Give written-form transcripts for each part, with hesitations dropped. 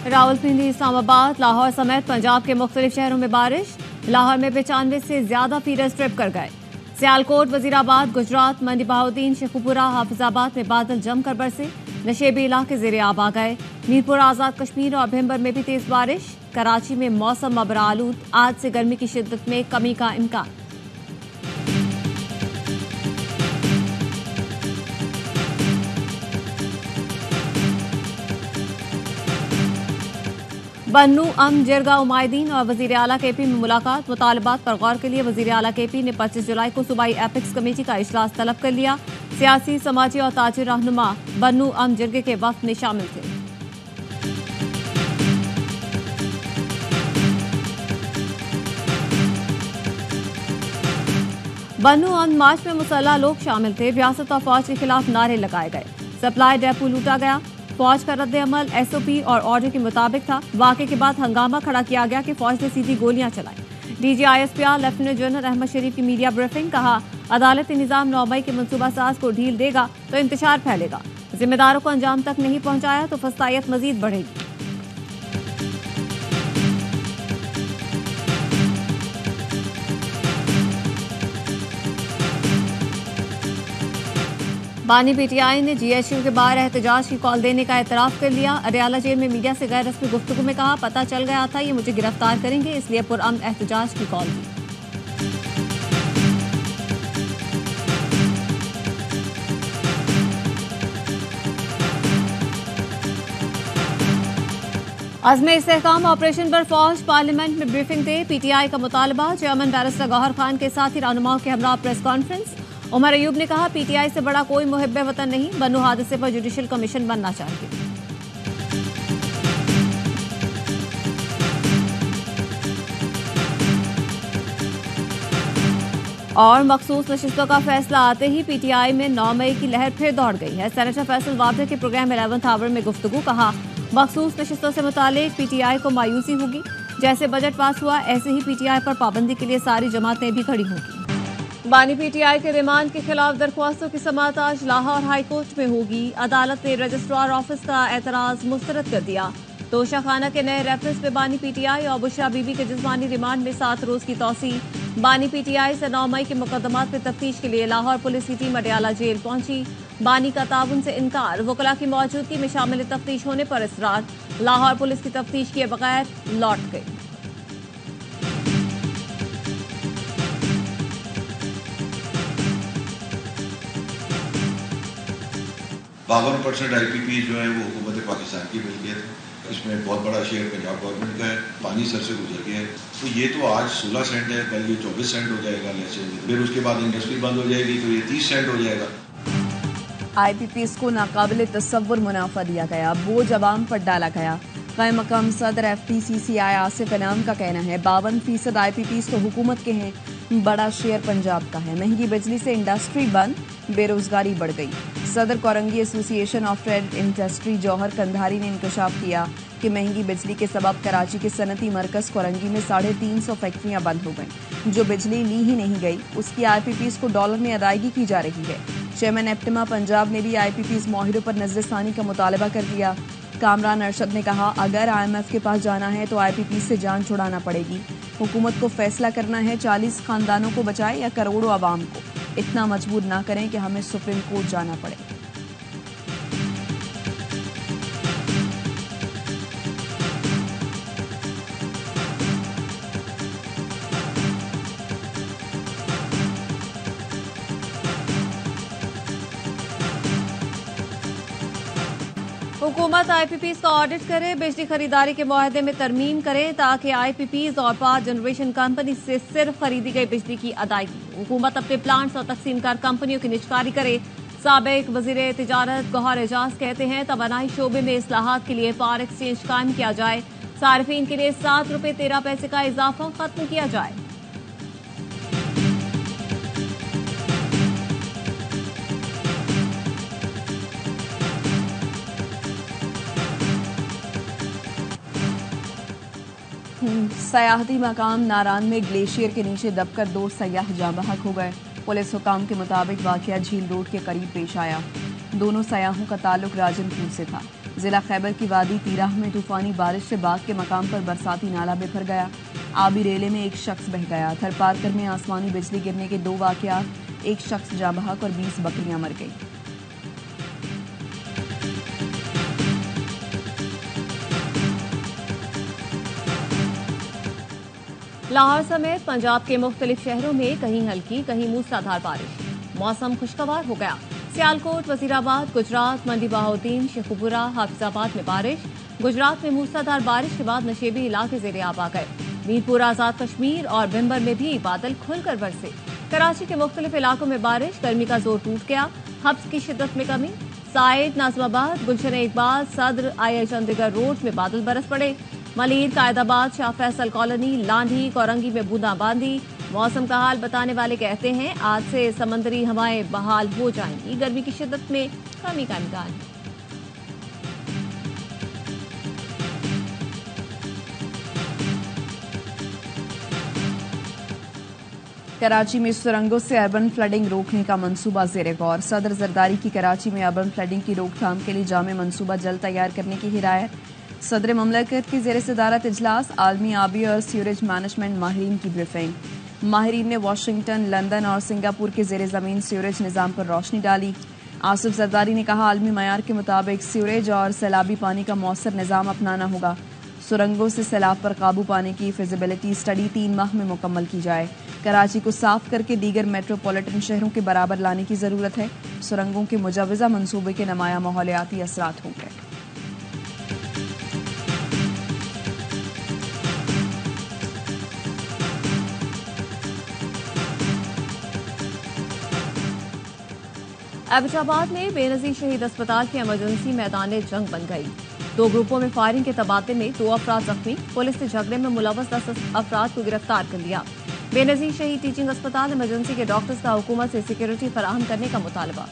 रावलपिंडी, इस्लामाबाद, लाहौर समेत पंजाब के मुख्तलिफ शहरों में बारिश। लाहौर में 95 से ज्यादा फीडर स्ट्रिप कर गए। सियालकोट, वजीराबाद, गुजरात, मंडी बहाउद्दीन, शेखुपुरा, हाफिजाबाद में बादल जमकर बरसे। नशेबी इलाके जेर आब आ गए। मीरपुर, आजाद कश्मीर और भिम्बर में भी तेज बारिश। कराची में मौसम अबरालूद, आज से गर्मी की शिद्दत में कमी का इम्कान। बन्नू, अम, जिरगा, उमायदीन और वजीर आला केपी में मुलाकात। मुतालबात पर गौर के लिए वजीर आला केपी ने 25 जुलाई को सूबाई एपिक्स कमेटी का इजलास तलब कर लिया। सियासी, समाजी और ताजिर रहनुमा बन्नू, अम, जिरगे के वक्त में शामिल थे। बन्नू, अम, मार्च में मुसल्लह लोग शामिल थे। रियासत और फौज के खिलाफ नारे लगाए गए। सप्लाई डेपो लूटा गया। फौज का रद्द-ए-अमल एसओपी और ऑर्डर के मुताबिक था। वाक़े के बाद हंगामा खड़ा किया गया कि फौज ने सीधी गोलियां चलाई। डीजीआईएसपीआर लेफ्टिनेंट जनरल अहमद शरीफ की मीडिया ब्रीफिंग, कहा अदालती निजाम 9 मई के मनसूबा साज को ढील देगा तो इंतशार फैलेगा। जिम्मेदारों को अंजाम तक नहीं पहुंचाया तो फसायत मजीद बढ़ेगी। बानी पीटीआई ने जीएचयू के बाहर एहतजाज की कॉल देने का एतराफ कर लिया। अरियाला जेल में मीडिया से गैर रस्मी गुफ्तगू में कहा, पता चल गया था ये मुझे गिरफ्तार करेंगे, इसलिए पुरअमन एहतजाज की कॉल दी। अज़्म इस्तेहकाम ऑपरेशन पर फौज पार्लियामेंट में ब्रीफिंग दे। पीटीआई का मुतालबा। चेयरमैन बैरिस्टर गौहर खान के साथ ही रहनुमाओं के हमरा प्रेस कॉन्फ्रेंस। उमर अयूब ने कहा, पीटीआई से बड़ा कोई मुहिब्बे वतन नहीं। बन्नू हादसे पर जुडिशल कमीशन बनना चाहिए। और मखसूस नशिस्तों का फैसला आते ही पीटीआई में 9 मई की लहर फिर दौड़ गई है। सेनेटर फैसल वाबरे के प्रोग्राम 11th आवर में गुफ्तगू, कहा मखसूस नशिस्तों से मुतालिक पीटीआई को मायूसी होगी। जैसे बजट पास हुआ ऐसे ही पीटीआई पर पाबंदी के लिए सारी जमातें भी खड़ी होंगी। बानी पीटीआई के रिमांड के खिलाफ दरख्वास्तों की समाअत आज लाहौर हाई कोर्ट में होगी। अदालत ने रजिस्ट्रार ऑफिस का एतराज मुस्तरद कर दिया। तोशा खाना के नए रेफरेंस पे बानी पीटीआई और बुशरा बीबी के जिस्मानी रिमांड में 7 रोज की तौसी। बानी पीटीआई से 9 मई के मुकदमात में तफ्तीश के लिए लाहौर पुलिस की टीम अडियाला जेल पहुंची। बानी का ताउन से इनकार, वकला की मौजूदगी में शामिल तफ्तीश होने पर इसरार। लाहौर पुलिस की तफ्तीश किए बगैर लौट गई। 52% IPP जो है वो हुकूमत पाकिस्तान की मिल्कियत है। इसमें बहुत बड़ा शेयर पंजाब गवर्नमेंट का है। पानी सर से गुजर गया है, तो ये तो आज 16 सेंट है, कल ये 24 सेंट हो जाएगा। फिर उसके बाद इंडस्ट्री बंद हो जाएगी तो ये 30 सेंट हो जाएगा। IPPs को नाकाबिले तस्वुर मुनाफा दिया गया, बोझ अवाम पर डाला गया। क़ायम मकाम सदर FPCCI आसिफ इनाम का कहना है 52% IPPs तो हुकूमत के हैं, बड़ा शेयर पंजाब का है। महंगी बिजली से इंडस्ट्री बंद, बेरोजगारी बढ़ गई। सदर Korangi association of trade industry Jauhar Kandhari ने इंकशाफ किया कि महंगी बिजली के सबब कराची के सनती मरकज कोरंगी में 350 फैक्ट्रियां बंद हो गईं। जो बिजली ली ही नहीं गई उसकी IPPs को डॉलर में अदायगी की जा रही है। चेयरमैन एप्टिमा पंजाब ने भी IPPs माहिरों पर नजरसानी का मुतालबा कर दिया। कामरान अरशद ने कहा, अगर IMF के पास जाना है तो IPPs से जान छुड़ाना पड़ेगी। हुकूमत को फैसला करना है 40 खानदानों को बचाए या करोड़ों आवाम को। इतना मजबूर ना करें कि हमें सुप्रीम कोर्ट जाना पड़े। हुकूमत IPPs का ऑडिट करे, बिजली खरीदारी के मुआहदे में तरमीम करे ताकि IPPs और पावर जनरेशन कंपनी से सिर्फ खरीदी गई बिजली की अदायगी। हुकूमत अपने प्लांट्स और तकसीमकार कंपनियों की निजकारी करे। साबिक वजीर तिजारत गौहर एजाज कहते हैं तवानाई शोबे में इस्लाहात के लिए पावर एक्सचेंज कायम किया जाए। सार्फिन के लिए 7 रुपये 13 पैसे का इजाफा खत्म किया जाए। सयाहती मकाम नारान में ग्लेशियर के नीचे दबकर 2 सयाह जाँ बहक हो गए। पुलिस हुकाम के मुताबिक वाकया झील रोड के करीब पेश आया। दोनों सयाहों का ताल्लुक राजनपुर से था। जिला खैबर की वादी तीराह में तूफानी बारिश से बाग के मकाम पर बरसाती नाला बिखर गया। आबी रेले में एक शख्स बह गया। थरपारकर में आसमानी बिजली गिरने के 2 वाकयात, एक शख्स जाँ बहक और 20 बकरियां मर गईं। लाहौर समेत पंजाब के मुख्तलिफ शहरों में कहीं हल्की कहीं मूसलाधार बारिश। मौसम खुशगवार हो गया। सियालकोट, वजीराबाद, गुजरात, मंडी बहाउद्दीन, शेखुपुरा, हाफिजाबाद में बारिश। गुजरात में मूसलाधार बारिश के बाद नशेबी इलाके ज़ेरे आब आ गए। मीरपुर, आजाद कश्मीर और बिम्बर में भी बादल खुलकर बरसे। कराची के मुख्तलिफ इलाकों में बारिश, गर्मी का जोर टूट गया। हब्स की शिद्दत में कमी। साइड, नाजमाबाद, गुलशन इकबाल, सदर, आई चंडीगढ़ रोड में बादल बरस पड़े। मलीर, कायदाबाद, शाह फैसल कॉलोनी, लांढी, कोरंगी में बूंदाबांदी। मौसम का हाल बताने वाले कहते हैं आज से समंदरी हवाएं बहाल हो जाएंगी। गर्मी की शिद्दत में कमी का इम्कान है। कराची में सुरंगों से अर्बन फ्लडिंग रोकने का मंसूबा ज़ेरे गौर। सदर जरदारी की कराची में अर्बन फ्लडिंग की रोकथाम के लिए जामे मंसूबा जल्द तैयार करने की हिदायत। सदर ममलकत की ज़ेर सदारत इजलास, आलमी आबी और सीवरेज मैनेजमेंट माहिरीन की ब्रीफिंग। माहिरीन ने वाशिंगटन, लंदन और सिंगापुर के ज़ेर ज़मीन सीवरेज निज़ाम पर रोशनी डाली। आसिफ जरदारी ने कहा आलमी मयार के मुताबिक सीवरेज और सैलाबी पानी का मौसर निज़ाम अपनाना होगा। सुरंगों से सैलाब पर काबू पाने की फिजिबिलिटी स्टडी 3 माह में मुकम्मल की जाए। कराची को साफ करके दीगर मेट्रोपॉलिटन शहरों के बराबर लाने की जरूरत है। सुरंगों के मुजव्वज़ा मंसूबे के नुमाया माहौलियाती असरात होंगे। एबटाबाद में बेनजीर शहीद अस्पताल की इमरजेंसी मैदान जंग बन गई। 2 ग्रुपों में फायरिंग के तबादले में 2 अफराद जख्मी। पुलिस ने झगड़े में मुलव्वस 10 अफराद को गिरफ्तार कर लिया। बेनजीर शहीद टीचिंग अस्पताल इमरजेंसी के डॉक्टर्स का हुकूमत से सिक्योरिटी फराहम करने का मुतालबा।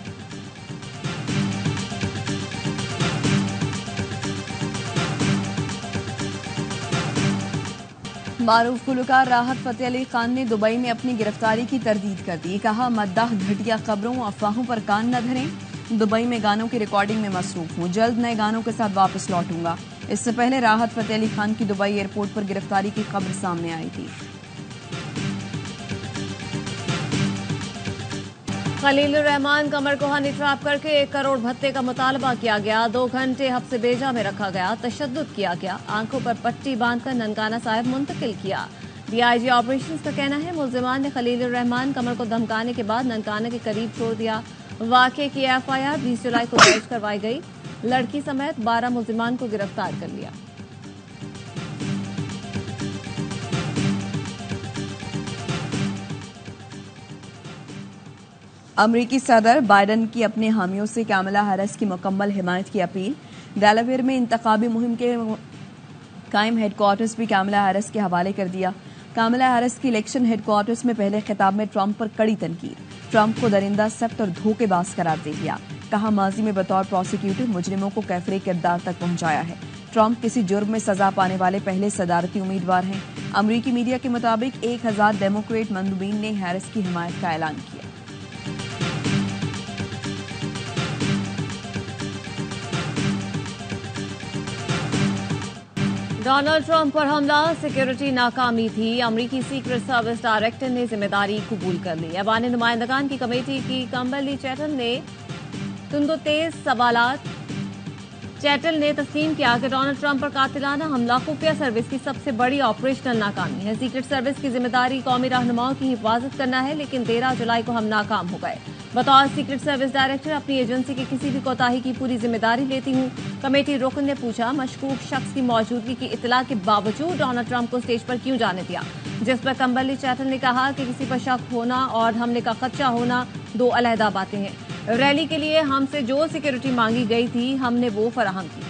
मारूफ गुलकार राहत फतेह अली खान ने दुबई में अपनी गिरफ्तारी की तरदीद कर दी। कहा मद्दाह घटिया खबरों अफवाहों पर कान न धरें। दुबई में गानों की रिकॉर्डिंग में मसरूफ हूँ, जल्द नए गानों के साथ वापस लौटूंगा। इससे पहले राहत फतेह अली खान की दुबई एयरपोर्ट पर गिरफ्तारी की खबर सामने आई थी। खलील रहमान कमर को हनी ट्रैप करके 1 करोड़ भत्ते का मुतालबा किया गया। 2 घंटे हब्स बेजा में रखा गया, तशद्दुद किया गया, आंखों पर पट्टी बांधकर ननकाना साहिब मुंतकिल किया। डीआईजी ऑपरेशंस का कहना है मुल्जिमान ने खलील रहमान कमर को धमकाने के बाद ननकाना के करीब छोड़ दिया। वाक़े की एफआईआर 20 जुलाई को दर्ज करवाई गई। लड़की समेत 12 मुल्जिमान को गिरफ्तार कर लिया। अमरीकी सदर बाइडन की अपने हामियों से कामला हैरिस की मुकम्मल हिमायत की अपील। डेलावेयर में इंतखाबी मुहिम के कायम हेडक्वार्टर्स भी कामला हैरिस के हवाले कर दिया। कामला हैरिस की इलेक्शन हेडक्वार्टर्स में पहले खिताब में ट्रंप पर कड़ी तनकीद। ट्रंप को दरिंदा, सख्त और धोखेबाज करार दे दिया। कहा माजी में बतौर प्रोसिक्यूटर मुजरिमों को कैफरे किरदार तक पहुंचाया है। ट्रंप किसी जुर्म में सजा पाने वाले पहले सदारती उम्मीदवार हैं। अमरीकी मीडिया के मुताबिक 1000 डेमोक्रेट मंदुबीन ने हैरिस की हिमायत का ऐलान किया। डोनाल्ड ट्रंप पर हमला, सिक्योरिटी नाकामी थी। अमरीकी सीक्रेट सर्विस डायरेक्टर ने जिम्मेदारी कबूल कर ली। ऐवान नुमाइंदगान की कमेटी की कम्बरली चैटल ने तुंदो-तेज सवालात। चैटल ने तस्लीम किया कि डोनाल्ड ट्रंप पर कातिलाना हमला खुफिया सर्विस की सबसे बड़ी ऑपरेशनल नाकामी है। सीक्रेट सर्विस की जिम्मेदारी कौमी रहनुमाओं की हिफाजत करना है, लेकिन 13 जुलाई को हम नाकाम हो गए। बतौर सीक्रेट सर्विस डायरेक्टर अपनी एजेंसी की किसी भी कोताही की पूरी जिम्मेदारी लेती हूँ। कमेटी रुकन ने पूछा मशकूक शख्स की मौजूदगी की इतला के बावजूद डोनाल्ड ट्रंप को स्टेज पर क्यों जाने दिया, जिस पर कम्बरली चैटल ने कहा कि किसी पर शक होना और हमले का खदशा होना 2 अलहदा बातें हैं। रैली के लिए हमसे जो सिक्योरिटी मांगी गई थी हमने वो फराहम की।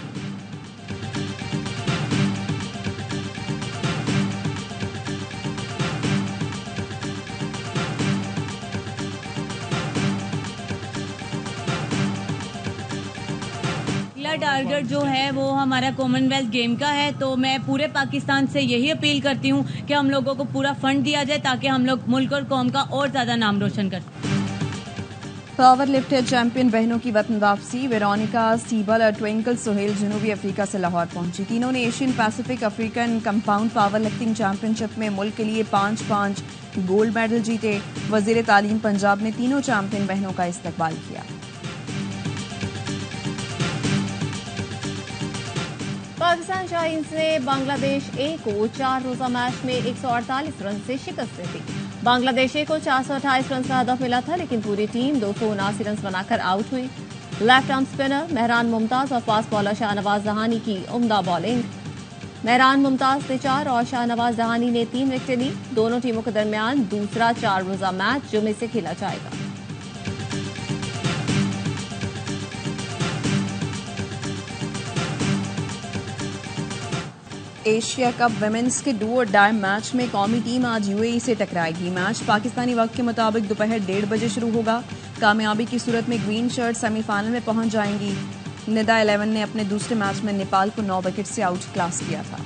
टारगेट जो है वो हमारा कॉमनवेल्थ गेम का है, तो मैं पूरे पाकिस्तान से यही अपील करती हूँ कि हम लोगों को पूरा फंड दिया जाए ताकि हम लोग मुल्क और कौम का और ज्यादा नाम रोशन कर सकें। पावर लिफ्टर चैंपियन बहनों की वतन वापसी। वेरोनिका स्टीबल और ट्विंकल सोहेल जनूबी अफ्रीका से लाहौर पहुंची। तीनों ने Asian Pacific African compound power lifting championship में मुल्क के लिए 5-5 गोल्ड मेडल जीते। वजीर तालीम पंजाब ने तीनों चैंपियन बहनों का इस्तकबाल किया। पाकिस्तान शाहीन्स ने बांग्लादेश ए को 4 रोजा मैच में 148 रन से शिकस्त दी। बांग्लादेश ए को 428 रन का हदफ मिला था, लेकिन पूरी टीम 279 रन बनाकर आउट हुई। Left arm spinner Mehran Mumtaz और फास्ट बॉलर शाहनवाज जहानी की उम्दा बॉलिंग। मेहरान मुमताज ने 4 और शाहनवाज जहानी ने 3 विकेटें ली। दोनों टीमों के दरमियान दूसरा 4 रोजा मैच जुमे से खेला जाएगा। एशिया कप विमेंस के डू और डाई मैच में कौमी टीम आज यूएई से टकराएगी। मैच पाकिस्तानी वक्त के मुताबिक दोपहर 1:30 बजे शुरू होगा। कामयाबी की सूरत में ग्रीन शर्ट सेमीफाइनल में पहुंच जाएंगी। निदा 11 ने अपने दूसरे मैच में नेपाल को 9 विकेट से आउट क्लास किया था।